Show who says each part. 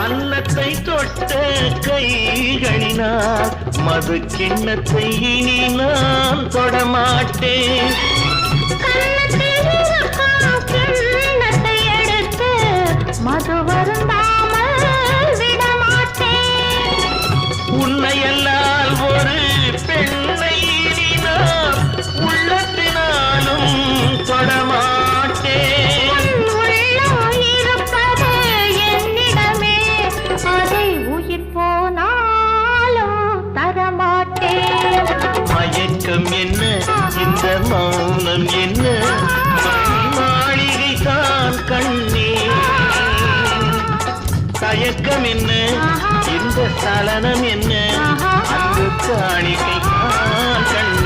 Speaker 1: அன்னத்தை தொட்ட கைகளினால் மது கிண்ணத்தை இனி நான் தொடமாட்டேன்.
Speaker 2: கிண்ணத்தை எடுத்து மது வருந்தாமல் விடமாட்டேன்.
Speaker 1: உன்னையல்லால் ஒரு பெண்ணை இனி நான் உள்ளத்தினாலும் தொடமாட்டேன். மயக்கம் என்ன இந்த மௌனம் என்ன மாளிகை தான் கண்ணே. தயக்கம் என்ன இந்த சலனம் என்ன அந்த காணிக்கை தான் கண்ணே.